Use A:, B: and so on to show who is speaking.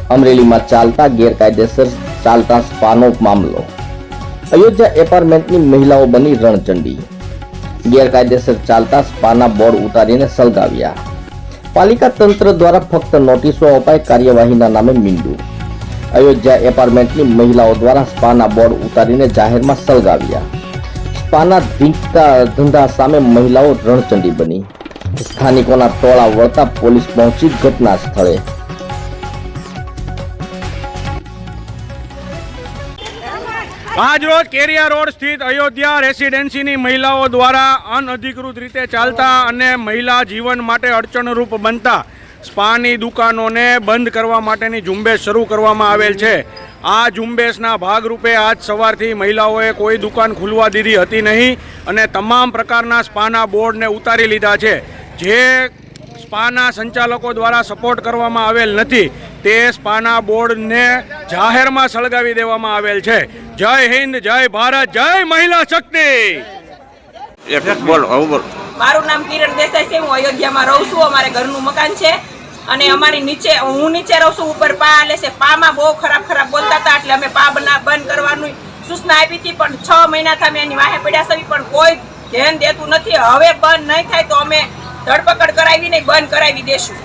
A: અમરેલીમાં ચાલતા ગેરકાયદેસર ચાલતા સ્પાનો મામલો। અયોધ્યા એપાર્ટમેન્ટની મહિલાઓ બની રણચંડી। ગેરકાયદેસર ચાલતા સ્પાના બોર્ડ ઉતારીને સળગાવ્યા। પાલિકા તંત્ર દ્વારા ફક્ત નોટિસો અપાઈ, કાર્યવાહીના નામે મીંડું। અયોધ્યા એપાર્ટમેન્ટની મહિલાઓ દ્વારા સ્પાના બોર્ડ ઉતારીને જાહેરમાં સળગાવ્યા। સ્પાના ધંધા સામે મહિલાઓ રણચંડી બની। સ્થાનિકોના ટોળા વળતા પોલીસ પહોંચી ઘટના સ્થળે।
B: આજરોજ કેરિયા રોડ સ્થિત અયોધ્યા રેસિડેન્સીની મહિલાઓ દ્વારા અનઅધિકૃત રીતે ચાલતા અને મહિલા જીવન માટે અડચણરૂપ બનતા સ્પાની દુકાનોને બંધ કરવા માટેની ઝુંબેશ શરૂ કરવામાં આવેલ છે। આ ઝુંબેશના ભાગરૂપે આજ સવારથી મહિલાઓએ કોઈ દુકાન ખુલવા દીધી હતી નહીં અને તમામ પ્રકારના સ્પાના બોર્ડને ઉતારી લીધા છે। જે સ્પાના સંચાલકો દ્વારા સપોર્ટ કરવામાં આવેલ નથી તે સ્પાના બોર્ડને જાહેરમાં સળગાવી દેવામાં આવેલ છે। જય હિન્દ, જય ભારત, જય મહિલા શક્તિ।
C: મારું નામ કિરણ દેસાઈ છે। હું અયોધ્યામાં રહું છું। અમારે ઘરનું મકાન છે અને અમારી નીચે હું નીચે રહું છું, ઉપર પા આલે છે। પામાં બહુ ખરાબ બોલતા હતા એટલે અમે પા બંધ કરવાની સૂચના આપી હતી, પણ 6 મહિનાથી અમે એની વાહે પડ્યા છે પણ કોઈ ધ્યાન દેતું નથી। હવે બંધ નહીં થાય તો અમે ધરપકડ કરાવીને બંધ કરાવી દેશું।